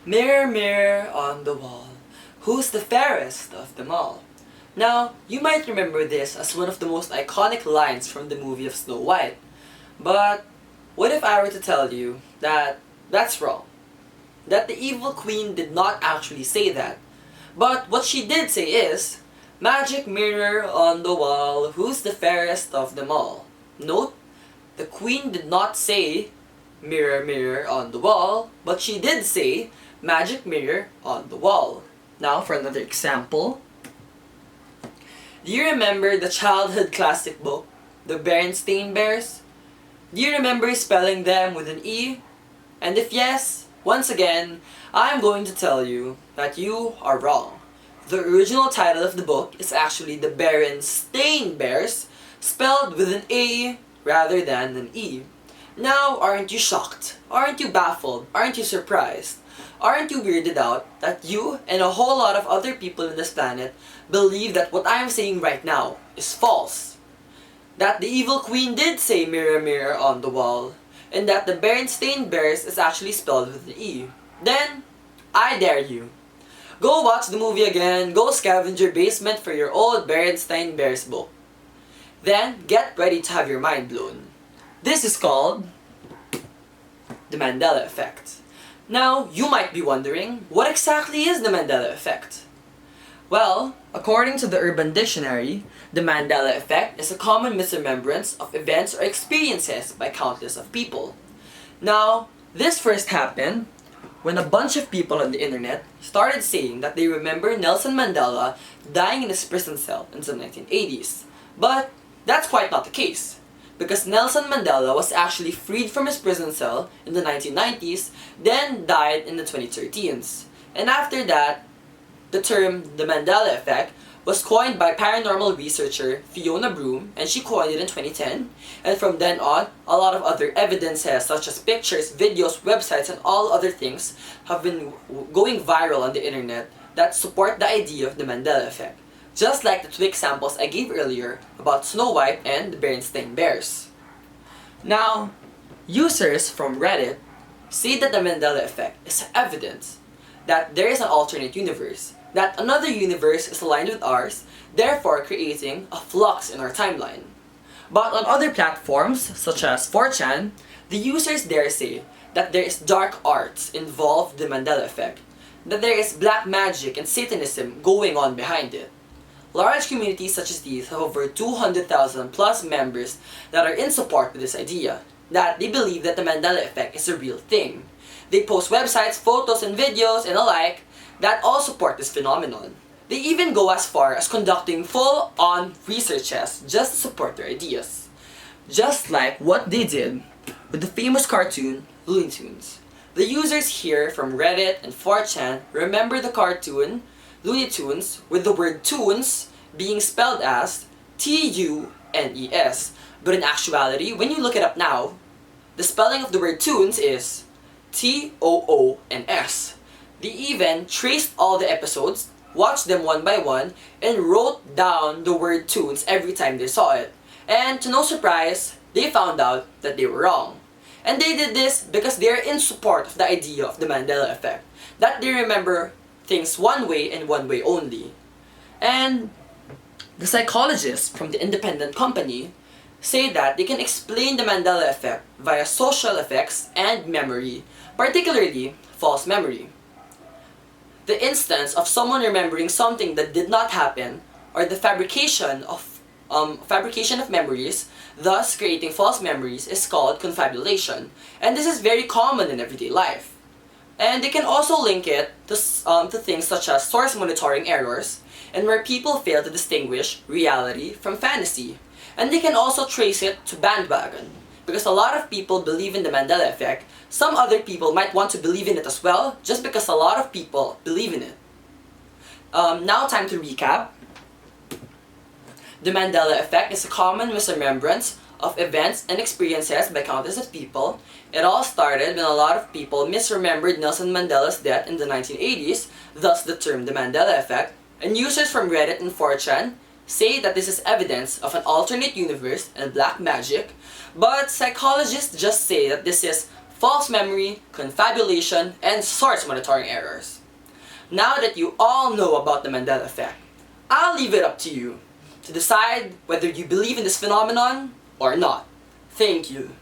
Mirror, mirror on the wall, who's the fairest of them all? Now, you might remember this as one of the most iconic lines from the movie of Snow White. But what if I were to tell you that that's wrong? That the evil queen did not actually say that. But what she did say is, "Magic mirror on the wall, who's the fairest of them all?" Note, the queen did not say, "Mirror, mirror on the wall," but she did say, "Magic mirror on the wall." Now for another example. Do you remember the childhood classic book, The Berenstain Bears? Do you remember spelling them with an E? And if yes, once again, I'm going to tell you that you are wrong. The original title of the book is actually The Berenstain Bears, spelled with an A rather than an E. Now, aren't you shocked? Aren't you baffled? Aren't you surprised? Aren't you weirded out that you and a whole lot of other people in this planet believe that what I'm saying right now is false? That the evil queen did say "mirror, mirror on the wall," and that the Berenstain Bears is actually spelled with an E. Then, I dare you. Go watch the movie again, go scavenge your basement for your old Berenstain Bears book. Then, get ready to have your mind blown. This is called the Mandela Effect. Now, you might be wondering, what exactly is the Mandela Effect? Well, according to the Urban Dictionary, the Mandela Effect is a common misremembrance of events or experiences by countless of people. Now, this first happened when a bunch of people on the internet started saying that they remember Nelson Mandela dying in his prison cell in the 1980s. But that's quite not the case, because Nelson Mandela was actually freed from his prison cell in the 1990s, then died in the 2013s. And after that, the term the Mandela Effect was coined by paranormal researcher Fiona Broom, and she coined it in 2010. And from then on, a lot of other evidences such as pictures, videos, websites, and all other things have been going viral on the internet that support the idea of the Mandela Effect. Just like the two examples I gave earlier about Snow White and the Berenstain Bears. Now, users from Reddit say that the Mandela Effect is evidence that there is an alternate universe, that another universe is aligned with ours, therefore creating a flux in our timeline. But on other platforms, such as 4chan, the users there say that there is dark arts involved in the Mandela Effect, that there is black magic and Satanism going on behind it. Large communities such as these have over 200,000 plus members that are in support with this idea, that they believe that the Mandela Effect is a real thing. They post websites, photos, and videos, and alike that all support this phenomenon. They even go as far as conducting full-on researches just to support their ideas. Just like what they did with the famous cartoon Looney Tunes. The users here from Reddit and 4chan remember the cartoon Looney Tunes with the word tunes being spelled as Tunes, but in actuality, when you look it up now, the spelling of the word tunes is Toons. They even traced all the episodes, watched them one by one, and wrote down the word tunes every time they saw it. And to no surprise, they found out that they were wrong. And they did this because they are in support of the idea of the Mandela Effect, that they remember things one way and one way only. And the psychologists from the independent company say that they can explain the Mandela Effect via social effects and memory, particularly false memory. The instance of someone remembering something that did not happen, or the fabrication of memories, thus creating false memories, is called confabulation, and this is very common in everyday life. And they can also link it to things such as source monitoring errors, and where people fail to distinguish reality from fantasy. And they can also trace it to bandwagon, because a lot of people believe in the Mandela Effect. Some other people might want to believe in it as well, just because a lot of people believe in it. Now time to recap. The Mandela Effect is a common misremembrance of events and experiences by countless of people. It all started when a lot of people misremembered Nelson Mandela's death in the 1980s, thus the term the Mandela Effect. And users from Reddit and 4chan say that this is evidence of an alternate universe and black magic, but psychologists just say that this is false memory, confabulation, and source monitoring errors. Now that you all know about the Mandela effect, I'll leave it up to you to decide whether you believe in this phenomenon or not. Thank you.